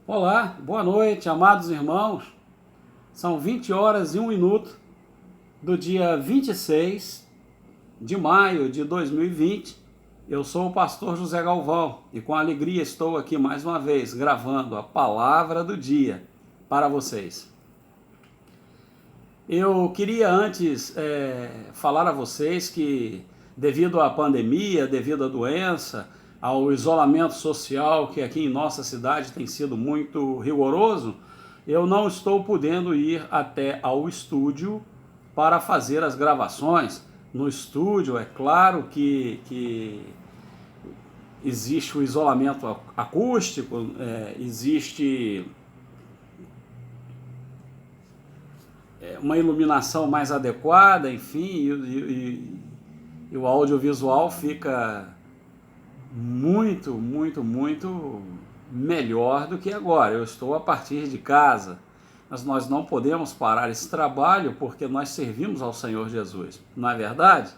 Olá, boa noite, amados irmãos. São 20 horas e 1 minuto do dia 26 de maio de 2020. Eu sou o pastor José Galvão e com alegria estou aqui mais uma vez gravando a palavra do dia para vocês. Eu queria antes falar a vocês que devido à pandemia, devido à doença, ao isolamento social que aqui em nossa cidade tem sido muito rigoroso, eu não estou podendo ir até ao estúdio para fazer as gravações. No estúdio, é claro que existe o isolamento acústico, existe uma iluminação mais adequada, enfim, e o audiovisual fica muito melhor do que agora. Eu estou a partir de casa, mas nós não podemos parar esse trabalho porque nós servimos ao Senhor Jesus, não é verdade?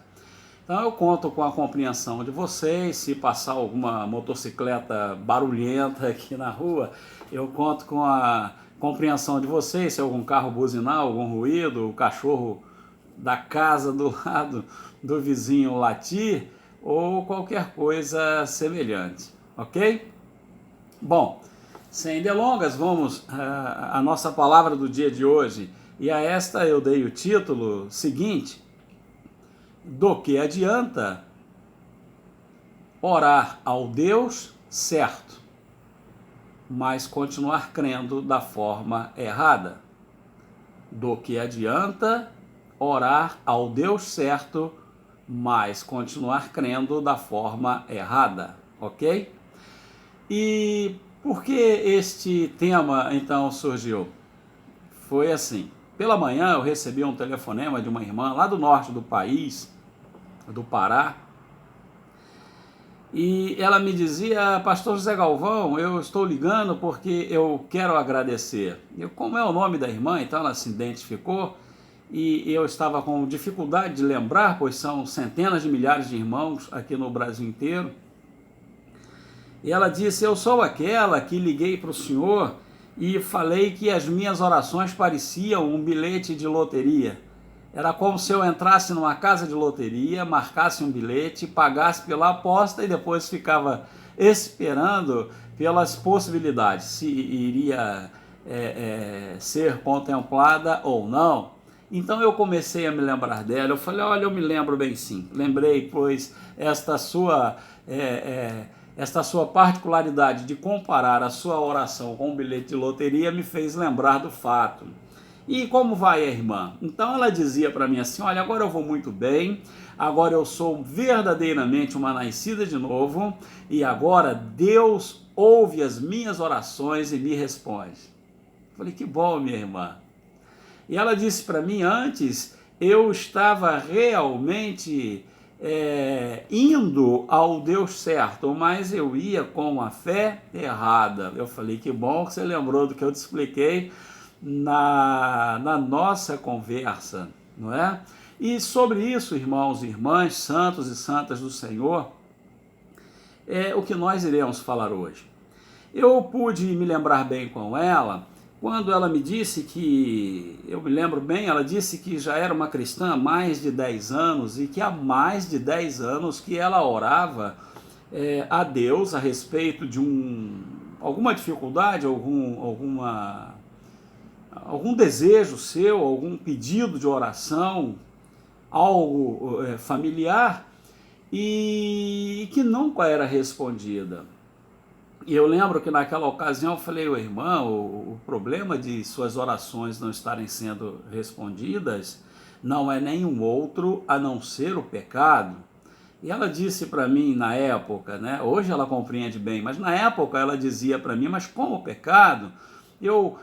Então eu conto com a compreensão de vocês. Se passar alguma motocicleta barulhenta aqui na rua, eu conto com a compreensão de vocês. Se algum carro buzinar, algum ruído, o cachorro da casa do lado do vizinho latir, ou qualquer coisa semelhante, ok? Bom, sem delongas, vamos à nossa palavra do dia de hoje, e a esta eu dei o título seguinte: do que adianta orar ao Deus certo, mas continuar crendo da forma errada? Do que adianta orar ao Deus certo, mas continuar crendo da forma errada, ok? E por que este tema então surgiu? Foi assim: pela manhã eu recebi um telefonema de uma irmã lá do norte do país, do Pará, e ela me dizia: pastor José Galvão, eu estou ligando porque eu quero agradecer. Como é o nome da irmã, então ela se identificou, e eu estava com dificuldade de lembrar, pois são centenas de milhares de irmãos aqui no Brasil inteiro. E ela disse: eu sou aquela que liguei para o senhor e falei que as minhas orações pareciam um bilhete de loteria. Era como se eu entrasse numa casa de loteria, marcasse um bilhete, pagasse pela aposta e depois ficava esperando pelas possibilidades, se iria ser contemplada ou não. Então eu comecei a me lembrar dela. Eu falei: olha, eu me lembro bem sim. Lembrei, pois esta sua particularidade de comparar a sua oração com um bilhete de loteria me fez lembrar do fato. E como vai a irmã? Então ela dizia para mim assim: olha, agora eu vou muito bem, agora eu sou verdadeiramente uma nascida de novo, e agora Deus ouve as minhas orações e me responde. Falei: que bom, minha irmã. E ela disse para mim: antes eu estava realmente indo ao Deus certo, mas eu ia com a fé errada. Eu falei: que bom que você lembrou do que eu te expliquei na nossa conversa, não é? E sobre isso, irmãos e irmãs, santos e santas do Senhor, é o que nós iremos falar hoje. Eu pude me lembrar bem com ela quando ela me disse que, eu me lembro bem, ela disse que já era uma cristã há mais de 10 anos e que há mais de 10 anos que ela orava a Deus a respeito de alguma dificuldade, algum desejo seu, algum pedido de oração, algo familiar, e que nunca era respondida. E eu lembro que naquela ocasião eu falei: irmã, o problema de suas orações não estarem sendo respondidas não é nenhum outro a não ser o pecado. E ela disse para mim na época, né? Hoje ela compreende bem, mas na época ela dizia para mim: mas como o pecado? Eu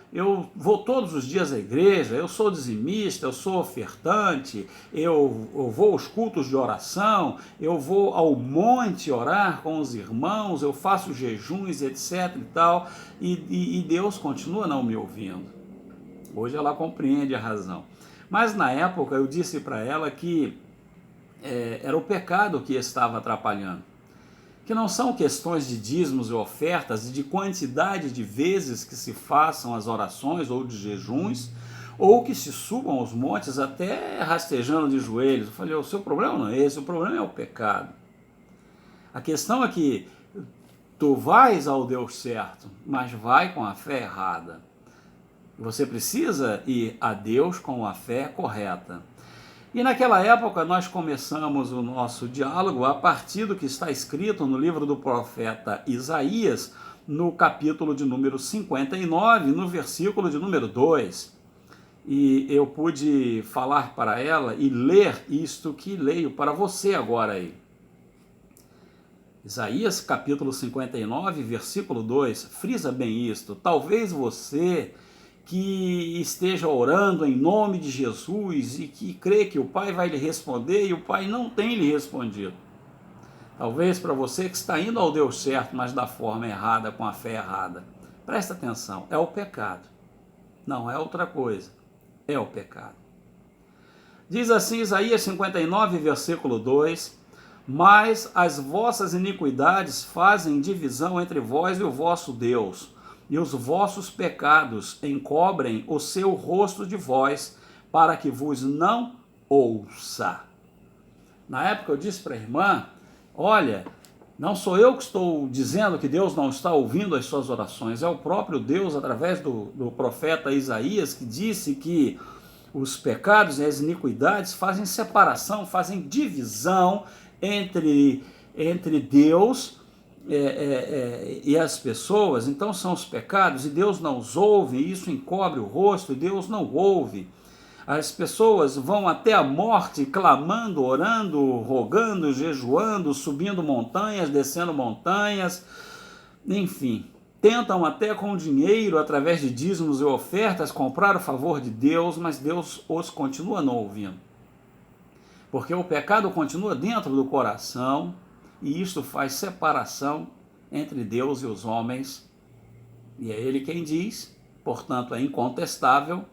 vou todos os dias à igreja, eu sou dizimista, eu sou ofertante, eu vou aos cultos de oração, eu vou ao monte orar com os irmãos, eu faço jejuns, etc. e tal, e Deus continua não me ouvindo. Hoje ela compreende a razão. Mas na época eu disse para ela que era o pecado que estava atrapalhando. que não são questões de dízimos e ofertas e de quantidade de vezes que se façam as orações ou de jejuns, ou que se subam aos montes até rastejando de joelhos. Eu falei, o seu problema não é esse, o problema é o pecado. A questão é que tu vais ao Deus certo, mas vai com a fé errada. Você precisa ir a Deus com a fé correta. E naquela época nós começamos o nosso diálogo a partir do que está escrito no livro do profeta Isaías, no capítulo de número 59, no versículo de número 2. E eu pude falar para ela e ler isto que leio para você agora aí. Isaías capítulo 59, versículo 2, frisa bem isto. Talvez você que esteja orando em nome de Jesus e que crê que o Pai vai lhe responder e o Pai não tem lhe respondido. Talvez para você que está indo ao Deus certo, mas da forma errada, com a fé errada. Presta atenção, é o pecado. Não é outra coisa, é o pecado. Diz assim Isaías 59, versículo 2, mas as vossas iniquidades fazem divisão entre vós e o vosso Deus, e os vossos pecados encobrem o seu rosto de vós, para que vos não ouça. Na época eu disse para a irmã, olha, não sou eu que estou dizendo que Deus não está ouvindo as suas orações, é o próprio Deus, através do profeta Isaías, que disse que os pecados e as iniquidades fazem separação, fazem divisão entre Deus e as pessoas. Então são os pecados e Deus não os ouve, e isso encobre o rosto e Deus não ouve. As pessoas vão até a morte clamando, orando, rogando, jejuando, subindo montanhas, descendo montanhas, enfim, tentam até com dinheiro, através de dízimos e ofertas, comprar o favor de Deus, mas Deus os continua não ouvindo. Porque o pecado continua dentro do coração, e isto faz separação entre Deus e os homens. E é Ele quem diz, portanto é incontestável,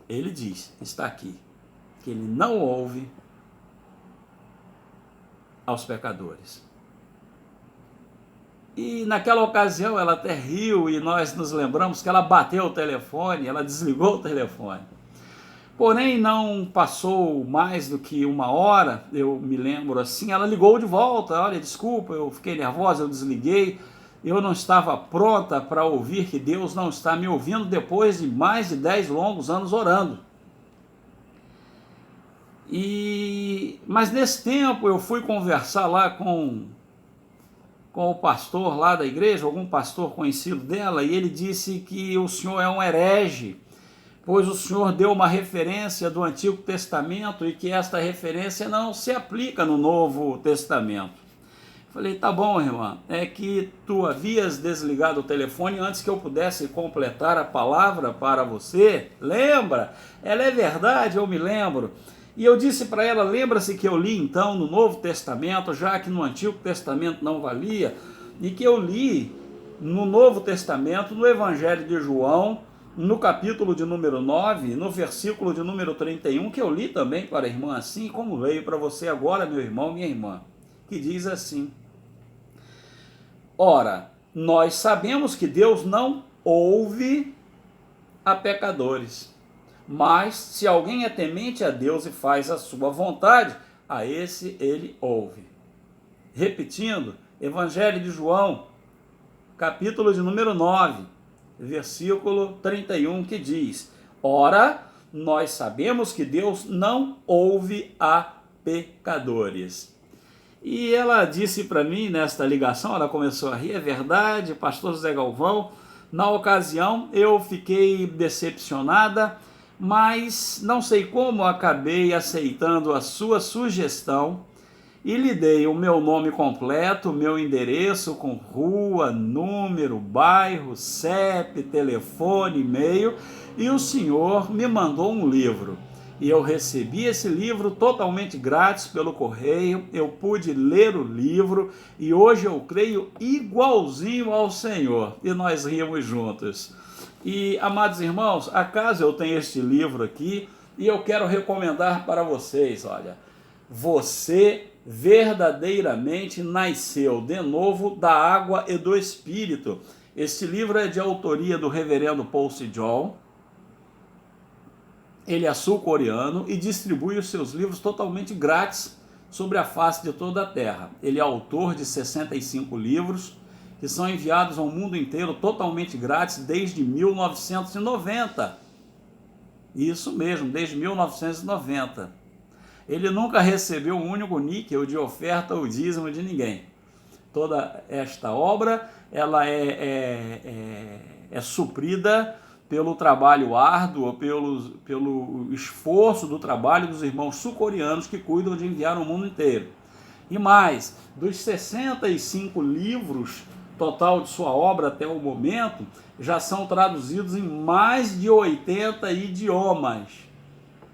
Ele diz, está aqui, que Ele não ouve aos pecadores. E naquela ocasião ela até riu e nós nos lembramos que ela bateu o telefone, ela desligou o telefone. Porém, não passou mais do que uma hora, eu me lembro assim, ela ligou de volta, olha, desculpa, eu fiquei nervosa, eu desliguei, eu não estava pronta para ouvir que Deus não está me ouvindo depois de mais de 10 longos anos orando. Mas nesse tempo eu fui conversar lá com o pastor lá da igreja, algum pastor conhecido dela, e ele disse que o senhor é um herege, pois o senhor deu uma referência do Antigo Testamento e que esta referência não se aplica no Novo Testamento. Falei, tá bom, irmã, é que tu havias desligado o telefone antes que eu pudesse completar a palavra para você, lembra? Ela é verdade, eu me lembro. E eu disse para ela, lembra-se que eu li então no Novo Testamento, já que no Antigo Testamento não valia, e que eu li no Novo Testamento, no Evangelho de João, no capítulo de número 9, no versículo de número 31, que eu li também para a irmã assim, como leio para você agora, meu irmão, minha irmã, que diz assim: ora, nós sabemos que Deus não ouve a pecadores, mas se alguém é temente a Deus e faz a sua vontade, a esse ele ouve. Repetindo, Evangelho de João, capítulo de número 9, versículo 31, que diz: ora, nós sabemos que Deus não ouve a pecadores. E ela disse para mim nesta ligação, ela começou a rir, é verdade, pastor José Galvão, na ocasião eu fiquei decepcionada, mas não sei como acabei aceitando a sua sugestão e lhe dei o meu nome completo, meu endereço com rua, número, bairro, CEP, telefone, e-mail, e o senhor me mandou um livro. E eu recebi esse livro totalmente grátis pelo correio, eu pude ler o livro e hoje eu creio igualzinho ao Senhor. E nós rimos juntos. E, amados irmãos, acaso eu tenho este livro aqui e eu quero recomendar para vocês, olha, você verdadeiramente nasceu de novo da água e do Espírito. Este livro é de autoria do reverendo Paul Sejong. Ele é sul-coreano e distribui os seus livros totalmente grátis sobre a face de toda a terra. Ele é autor de 65 livros que são enviados ao mundo inteiro totalmente grátis desde 1990. Isso mesmo, desde 1990. Ele nunca recebeu um único níquel de oferta ou dízimo de ninguém. Toda esta obra ela é suprida pelo trabalho árduo, pelo esforço do trabalho dos irmãos sul-coreanos que cuidam de enviar o mundo inteiro. E mais, dos 65 livros total de sua obra até o momento, já são traduzidos em mais de 80 idiomas.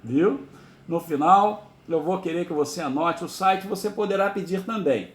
Viu? No final, eu vou querer que você anote o site, você poderá pedir também.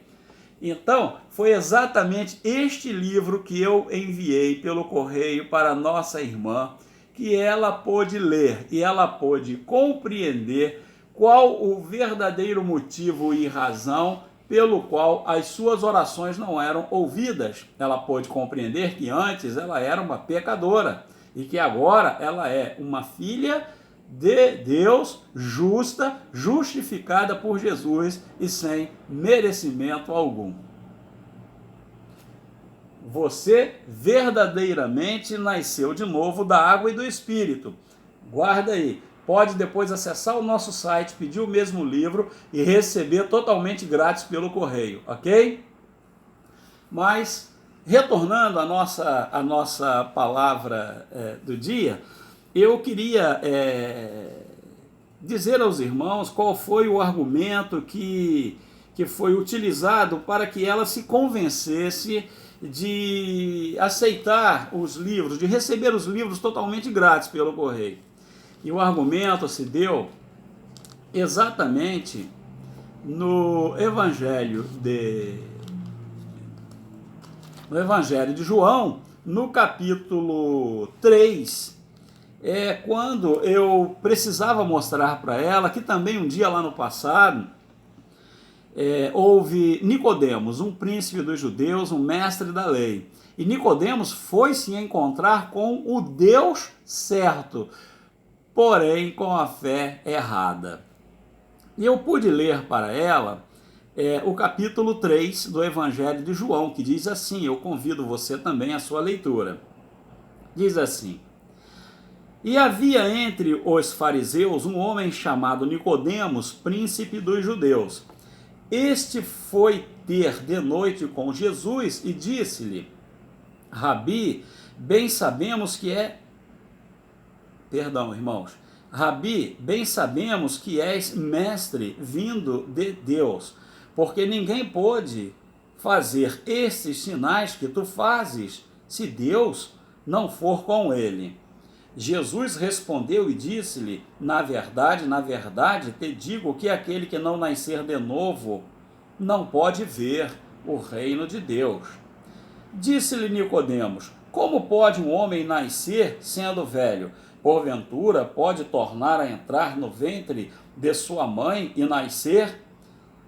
Então, foi exatamente este livro que eu enviei pelo correio para nossa irmã, que ela pôde ler e ela pôde compreender qual o verdadeiro motivo e razão pelo qual as suas orações não eram ouvidas. Ela pôde compreender que antes ela era uma pecadora e que agora ela é uma filha de Deus, justa, justificada por Jesus e sem merecimento algum. Você verdadeiramente nasceu de novo da água e do Espírito. Guarda aí. Pode depois acessar o nosso site, pedir o mesmo livro e receber totalmente grátis pelo correio, ok? Mas, retornando à nossa palavra do dia, eu queria dizer aos irmãos qual foi o argumento que foi utilizado para que ela se convencesse de aceitar os livros, de receber os livros totalmente grátis pelo correio. E o argumento se deu exatamente no Evangelho de João, no capítulo 3, quando eu precisava mostrar para ela que também um dia lá no passado houve Nicodemos, um príncipe dos judeus, um mestre da lei. E Nicodemos foi se encontrar com o Deus certo, porém com a fé errada. E eu pude ler para ela o capítulo 3 do Evangelho de João, que diz assim, eu convido você também à sua leitura. Diz assim: E havia entre os fariseus um homem chamado Nicodemos, príncipe dos judeus. Este foi ter de noite com Jesus e disse-lhe, Rabi, bem sabemos que Rabi, bem sabemos que és mestre vindo de Deus, porque ninguém pode fazer esses sinais que tu fazes, se Deus não for com ele. Jesus respondeu e disse-lhe, na verdade, te digo que aquele que não nascer de novo não pode ver o reino de Deus. Disse-lhe Nicodemos, como pode um homem nascer sendo velho? Porventura pode tornar a entrar no ventre de sua mãe e nascer?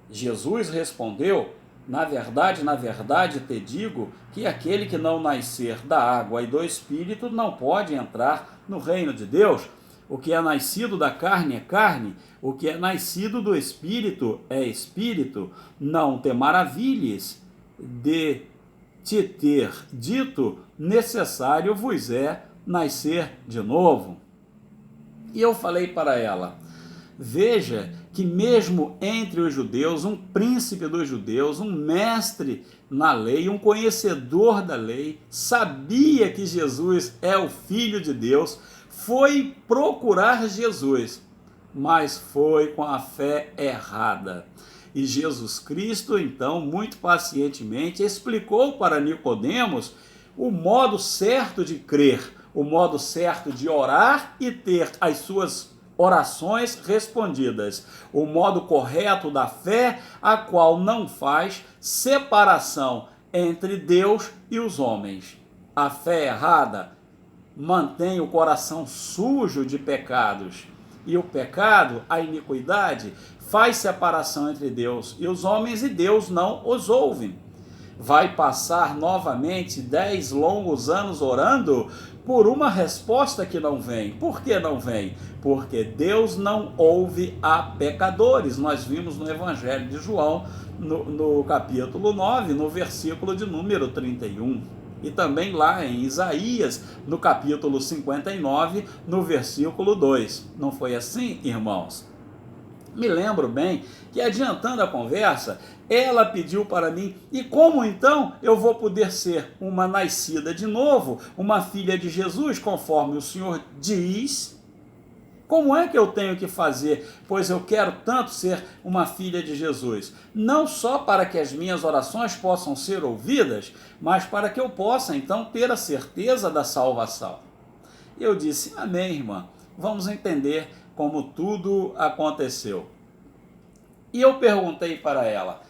Jesus respondeu, na verdade, te digo que aquele que não nascer da água e do Espírito não pode entrar no reino de Deus. O que é nascido da carne é carne, o que é nascido do Espírito é Espírito. Não te maravilhes de te ter dito, necessário vos é nascer de novo. E eu falei para ela, veja que mesmo entre os judeus, um príncipe dos judeus, um mestre na lei, um conhecedor da lei, sabia que Jesus é o Filho de Deus, foi procurar Jesus, mas foi com a fé errada. E Jesus Cristo, então, muito pacientemente, explicou para Nicodemos o modo certo de crer, o modo certo de orar e ter as suas orações respondidas, o modo correto da fé, a qual não faz separação entre Deus e os homens. A fé errada mantém o coração sujo de pecados. E o pecado, a iniquidade, faz separação entre Deus e os homens, e Deus não os ouve. Vai passar novamente 10 longos anos orando por uma resposta que não vem. Por que não vem? Porque Deus não ouve a pecadores. Nós vimos no Evangelho de João, no capítulo 9, no versículo de número 31. E também lá em Isaías, no capítulo 59, no versículo 2. Não foi assim, irmãos? Me lembro bem que, adiantando a conversa, ela pediu para mim: e como então eu vou poder ser uma nascida de novo, uma filha de Jesus, conforme o Senhor diz? Como é que eu tenho que fazer? Pois eu quero tanto ser uma filha de Jesus. Não só para que as minhas orações possam ser ouvidas, mas para que eu possa então ter a certeza da salvação. Eu disse: amém, irmã. Vamos entender como tudo aconteceu. E eu perguntei para ela: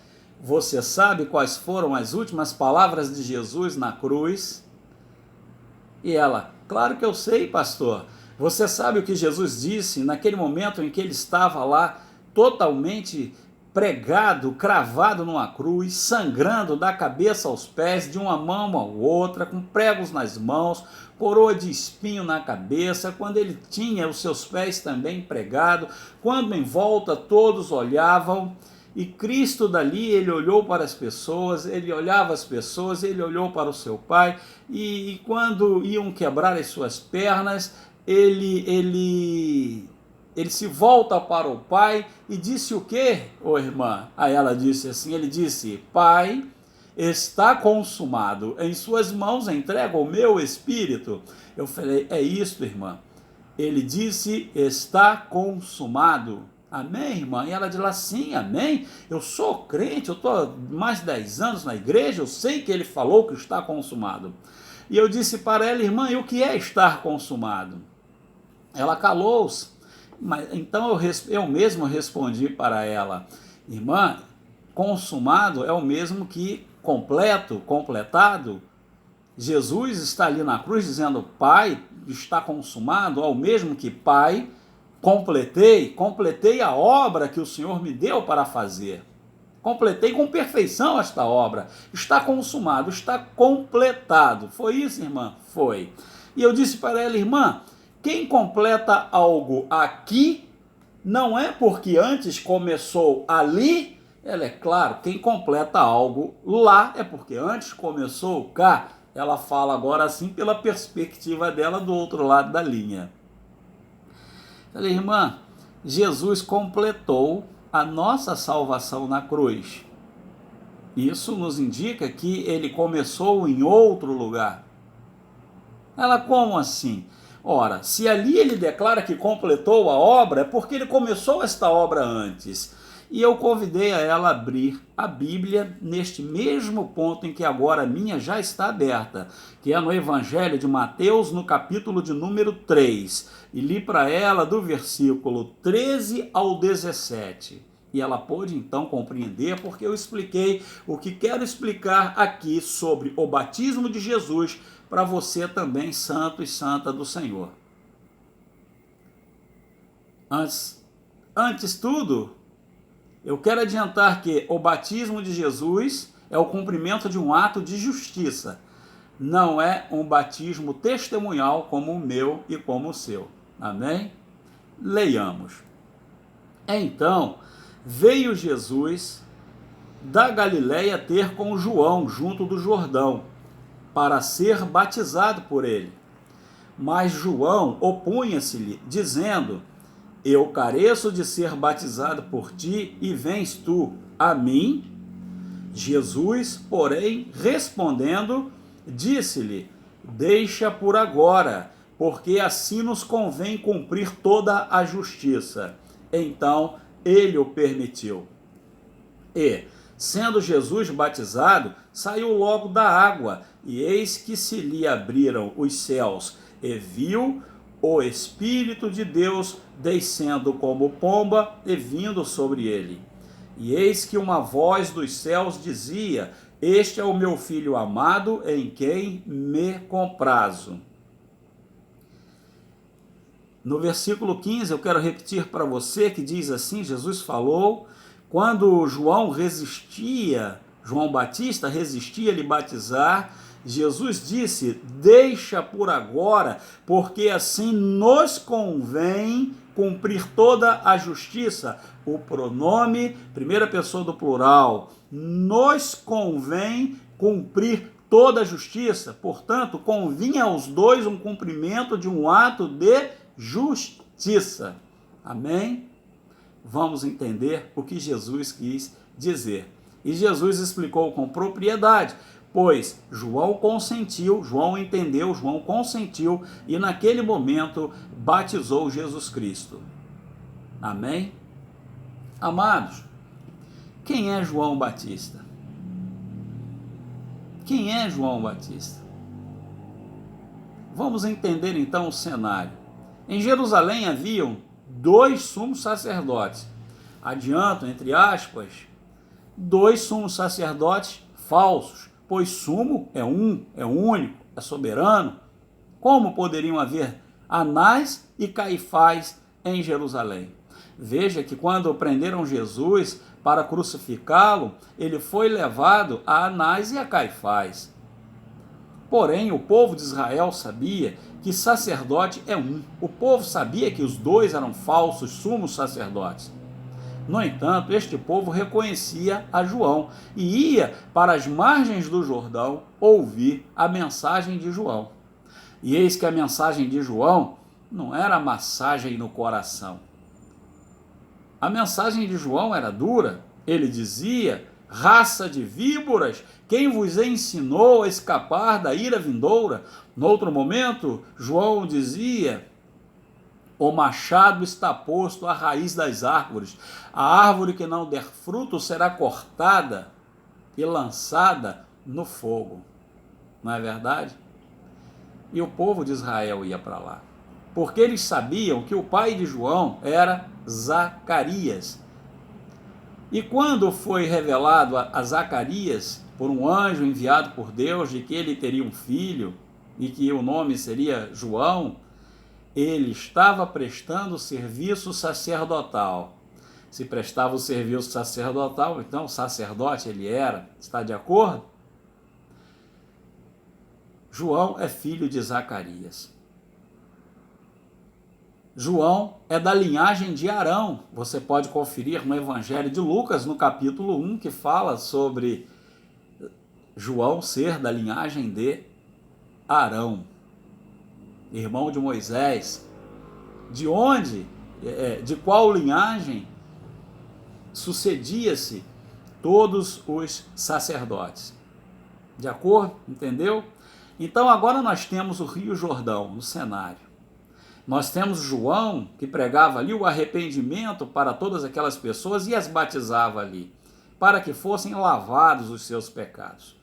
você sabe quais foram as últimas palavras de Jesus na cruz? E ela: claro que eu sei, pastor. Você sabe o que Jesus disse naquele momento em que ele estava lá, totalmente pregado, cravado numa cruz, sangrando da cabeça aos pés, de uma mão à outra, com pregos nas mãos, coroa de espinho na cabeça, quando ele tinha os seus pés também pregados, quando em volta todos olhavam, e Cristo dali, ele olhou para as pessoas, ele olhava as pessoas, ele olhou para o seu Pai, e quando iam quebrar as suas pernas, ele se volta para o Pai e disse o quê, ô irmã? Aí ela disse assim, ele disse: Pai, está consumado, em suas mãos entrego o meu espírito. Eu falei: é isso, irmã. Ele disse: está consumado. Amém, irmã? E ela disse lá: sim, amém. Eu sou crente, eu estou há mais de 10 anos na igreja, eu sei que ele falou que está consumado. E eu disse para ela: irmã, e o que é estar consumado? Ela calou-se. Então eu mesmo respondi para ela: irmã, consumado é o mesmo que completo, completado. Jesus está ali na cruz dizendo: Pai, está consumado, ao mesmo que Pai, completei a obra que o Senhor me deu para fazer. Completei com perfeição esta obra. Está consumado, está completado. Foi isso, irmã? Foi. E eu disse para ela: irmã, quem completa algo aqui não é porque antes começou ali. Ela: é claro, quem completa algo lá é porque antes começou cá. Ela fala agora assim pela perspectiva dela do outro lado da linha. Falei: irmã, Jesus completou a nossa salvação na cruz. Isso nos indica que ele começou em outro lugar. Ela: como assim? Ora, se ali ele declara que completou a obra, é porque ele começou esta obra antes. E eu convidei a ela a abrir a Bíblia neste mesmo ponto em que agora a minha já está aberta, que é no Evangelho de Mateus, no capítulo de número 3. E li para ela do versículo 13 ao 17. E ela pôde então compreender, porque eu expliquei o que quero explicar aqui sobre o batismo de Jesus para você também, santo e santa do Senhor. Antes tudo, eu quero adiantar que o batismo de Jesus é o cumprimento de um ato de justiça. Não é um batismo testemunhal como o meu e como o seu. Amém? Leiamos. Então, veio Jesus da Galileia ter com João junto do Jordão, para ser batizado por ele. Mas João opunha-se-lhe, dizendo: eu careço de ser batizado por ti, e vens tu a mim? Jesus, porém, respondendo, disse-lhe: deixa por agora, porque assim nos convém cumprir toda a justiça. Então ele o permitiu. E, sendo Jesus batizado, saiu logo da água, e eis que se lhe abriram os céus, e viu o Espírito de Deus descendo como pomba e vindo sobre ele. E eis que uma voz dos céus dizia: este é o meu Filho amado, em quem me comprazo. No versículo 15, eu quero repetir para você que diz assim, Jesus falou, quando João Batista resistia a lhe batizar, Jesus disse, deixa por agora, porque assim nos convém cumprir toda a justiça. O pronome, primeira pessoa do plural, nos convém cumprir toda a justiça. Portanto, convinha aos dois um cumprimento de um ato de justiça. Amém? Vamos entender o que Jesus quis dizer. E Jesus explicou com propriedade, pois João consentiu, João entendeu, João consentiu e naquele momento batizou Jesus Cristo. Amém? Amados, quem é João Batista? Quem é João Batista? Vamos entender então o cenário. Em Jerusalém haviam 2 sumos sacerdotes. Adianto, entre aspas, 2 sumos sacerdotes falsos, pois sumo é único, é soberano. Como poderiam haver Anás e Caifás em Jerusalém? Veja que quando prenderam Jesus para crucificá-lo, ele foi levado a Anás e a Caifás. Porém, o povo de Israel sabia que sacerdote é um. O povo sabia que os 2 eram falsos sumos sacerdotes. No entanto, este povo reconhecia a João e ia para as margens do Jordão ouvir a mensagem de João. E eis que a mensagem de João não era massagem no coração. A mensagem de João era dura. Ele dizia, raça de víboras, quem vos ensinou a escapar da ira vindoura? No outro momento, João dizia, o machado está posto à raiz das árvores. A árvore que não der fruto será cortada e lançada no fogo. Não é verdade? E o povo de Israel ia para lá, porque eles sabiam que o pai de João era Zacarias. E quando foi revelado a Zacarias, por um anjo enviado por Deus, de que ele teria um filho e que o nome seria João, ele estava prestando serviço sacerdotal. Se prestava o serviço sacerdotal, então sacerdote ele era. Está de acordo? João é filho de Zacarias. João é da linhagem de Arão. Você pode conferir no Evangelho de Lucas, no capítulo 1, que fala sobre João ser da linhagem de Arão, irmão de Moisés. De onde, de qual linhagem sucedia-se todos os sacerdotes? De acordo? Entendeu? Então agora nós temos o Rio Jordão no cenário. Nós temos João, que pregava ali o arrependimento para todas aquelas pessoas e as batizava ali, para que fossem lavados os seus pecados.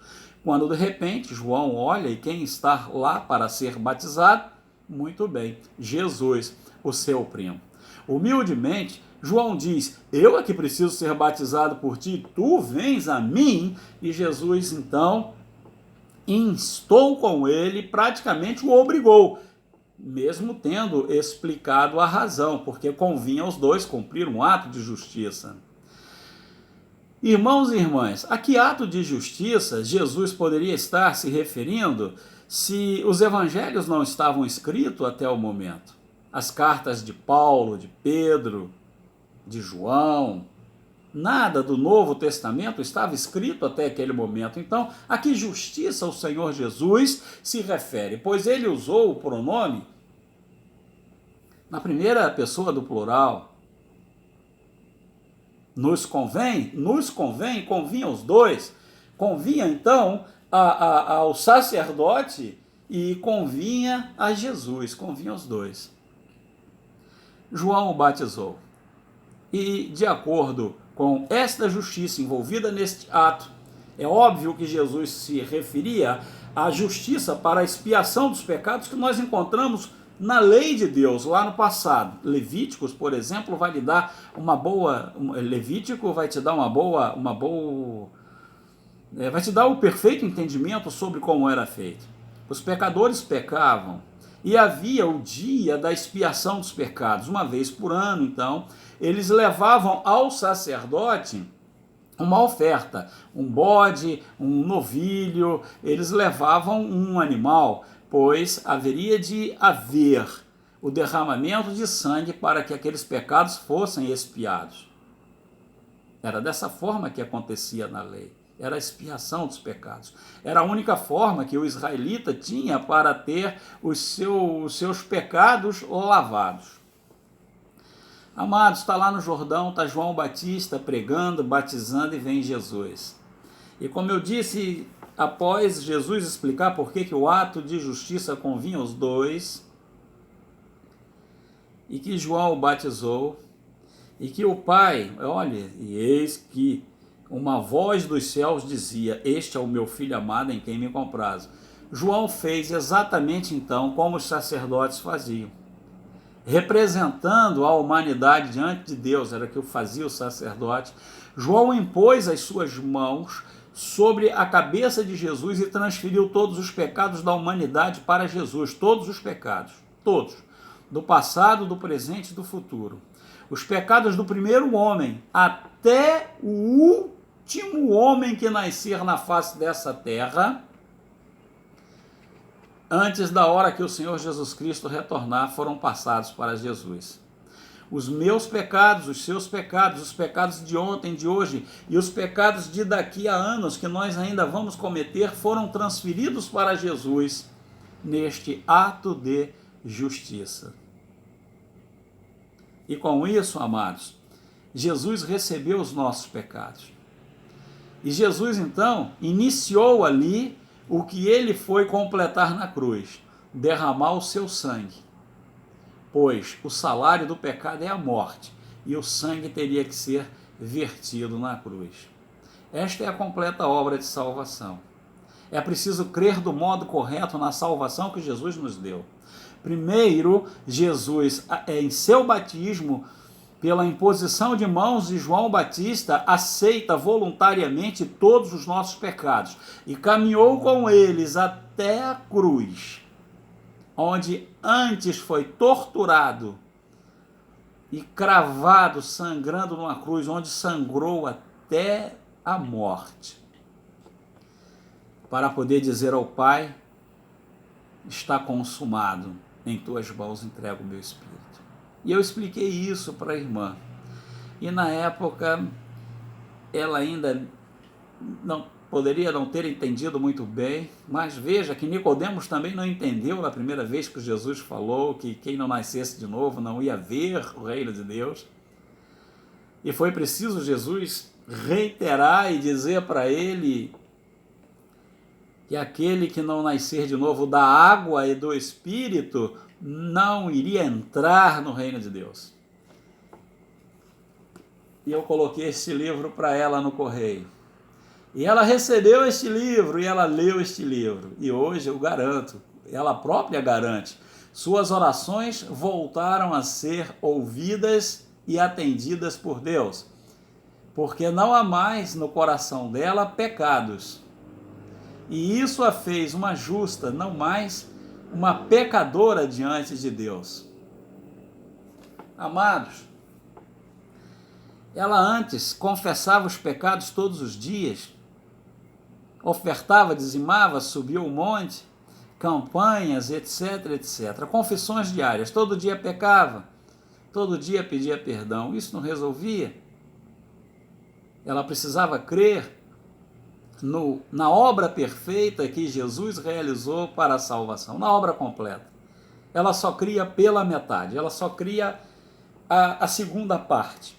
Quando de repente João olha e quem está lá para ser batizado? Muito bem, Jesus, o seu primo. Humildemente, João diz, eu é que preciso ser batizado por ti, tu vens a mim? E Jesus então instou com ele, praticamente o obrigou, mesmo tendo explicado a razão, porque convinha aos dois cumprir um ato de justiça. Irmãos e irmãs, a que ato de justiça Jesus poderia estar se referindo se os evangelhos não estavam escritos até o momento? As cartas de Paulo, de Pedro, de João, nada do Novo Testamento estava escrito até aquele momento. Então, a que justiça o Senhor Jesus se refere? Pois ele usou o pronome na primeira pessoa do plural. Nos convém? Nos convém, convinha aos dois. Convinha, então, ao sacerdote e convinha a Jesus. Convinha aos dois. João o batizou. E, de acordo com esta justiça envolvida neste ato, é óbvio que Jesus se referia à justiça para a expiação dos pecados que nós encontramos na lei de Deus, lá no passado. Levíticos, por exemplo, vai lhe dar Levítico vai te dar vai te dar o perfeito entendimento sobre como era feito. Os pecadores pecavam E havia o dia da expiação dos pecados. Uma vez por ano, então, eles levavam ao sacerdote uma oferta, um bode, um novilho, eles levavam um animal, pois haveria de haver o derramamento de sangue para que aqueles pecados fossem expiados. Era dessa forma que acontecia na lei. Era a expiação dos pecados. Era a única forma que o israelita tinha para ter os seus pecados lavados. Amados, está lá no Jordão, está João Batista pregando, batizando e vem Jesus. E como eu disse, após Jesus explicar por que o ato de justiça convinha aos dois, e que João o batizou, e que o Pai, olha, e eis que uma voz dos céus dizia: este é o meu filho amado em quem me comprazo. João fez exatamente então como os sacerdotes faziam, representando a humanidade diante de Deus, era o que fazia o sacerdote. João impôs as suas mãos sobre a cabeça de Jesus e transferiu todos os pecados da humanidade para Jesus, todos os pecados, todos, do passado, do presente e do futuro. Os pecados do primeiro homem até o último homem que nascer na face dessa terra, antes da hora que o Senhor Jesus Cristo retornar, foram passados para Jesus. Os meus pecados, os seus pecados, os pecados de ontem, de hoje e os pecados de daqui a anos que nós ainda vamos cometer foram transferidos para Jesus neste ato de justiça. E com isso, amados, Jesus recebeu os nossos pecados. E Jesus, então, iniciou ali o que ele foi completar na cruz: derramar o seu sangue. Pois o salário do pecado é a morte, e o sangue teria que ser vertido na cruz. Esta é a completa obra de salvação. É preciso crer do modo correto na salvação que Jesus nos deu. Primeiro, Jesus, em seu batismo, pela imposição de mãos de João Batista, aceita voluntariamente todos os nossos pecados e caminhou com eles até a cruz, onde antes foi torturado e cravado, sangrando numa cruz, onde sangrou até a morte, para poder dizer ao Pai: está consumado, em tuas mãos entrego o meu espírito. E eu expliquei isso para a irmã. E na época, ela ainda poderia não ter entendido muito bem, mas veja que Nicodemos também não entendeu na primeira vez que Jesus falou que quem não nascesse de novo não ia ver o reino de Deus. E foi preciso Jesus reiterar e dizer para ele que aquele que não nascer de novo da água e do Espírito não iria entrar no reino de Deus. E eu coloquei este livro para ela no correio. E ela recebeu este livro e ela leu este livro. E hoje eu garanto, ela própria garante, suas orações voltaram a ser ouvidas e atendidas por Deus. Porque não há mais no coração dela pecados. E isso a fez uma justa, não mais uma pecadora diante de Deus. Amados, ela antes confessava os pecados todos os dias, ofertava, dizimava, subia o monte, campanhas, etc, etc. Confissões diárias, todo dia pecava, todo dia pedia perdão. Isso não resolvia. Ela precisava crer na obra perfeita que Jesus realizou para a salvação, na obra completa. Ela só cria pela metade, ela só cria a segunda parte,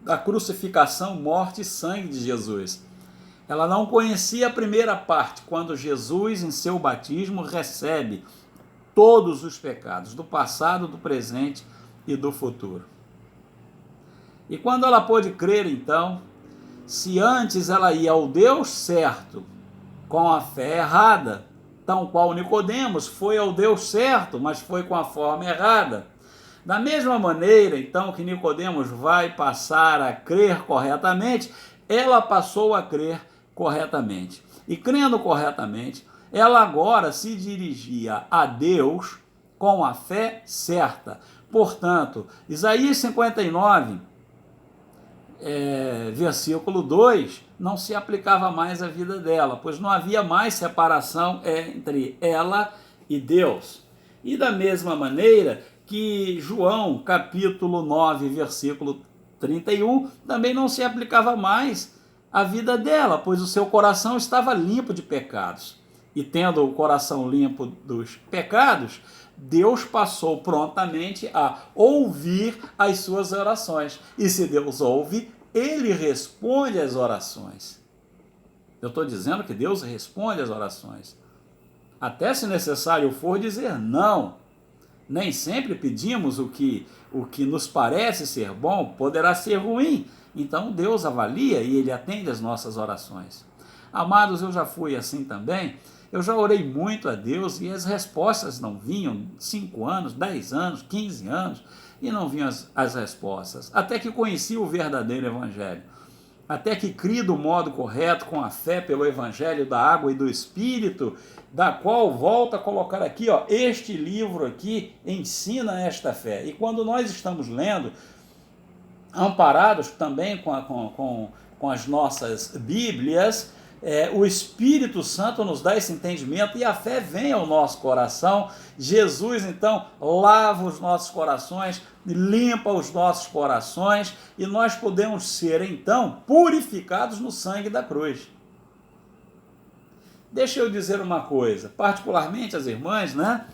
da crucificação, morte e sangue de Jesus. Ela não conhecia a primeira parte, quando Jesus, em seu batismo, recebe todos os pecados, do passado, do presente e do futuro. E quando ela pôde crer, então, se antes ela ia ao Deus certo com a fé errada, tal qual Nicodemos foi ao Deus certo, mas foi com a forma errada. Da mesma maneira, então, que Nicodemos vai passar a crer corretamente, ela passou a crer corretamente. E crendo corretamente, Ela agora se dirigia a Deus com a fé certa. Portanto, Isaías 59, versículo 2, não se aplicava mais à vida dela, pois não havia mais separação entre ela e Deus. E da mesma maneira que João, capítulo 9, versículo 31, também não se aplicava mais à vida dela, pois o seu coração estava limpo de pecados. E tendo o coração limpo dos pecados, Deus passou prontamente a ouvir as suas orações. E se Deus ouve, ele responde às orações. Eu estou dizendo que Deus responde às orações. Até se necessário for dizer não. Nem sempre pedimos o que nos parece ser bom, poderá ser ruim. Então Deus avalia e ele atende às nossas orações. Amados, eu já fui assim também. Eu já orei muito a Deus e as respostas não vinham. 5 anos, 10 anos, 15 anos, e não vinham as respostas. Até que conheci o verdadeiro evangelho. Até que criei do modo correto, com a fé pelo evangelho da água e do Espírito, da qual volto a colocar aqui, ó, este livro aqui ensina esta fé. E quando nós estamos lendo, amparados também com as nossas Bíblias, o Espírito Santo nos dá esse entendimento e a fé vem ao nosso coração. Jesus, então, lava os nossos corações, limpa os nossos corações e nós podemos ser, então, purificados no sangue da cruz. Deixa eu dizer uma coisa, particularmente as irmãs, né?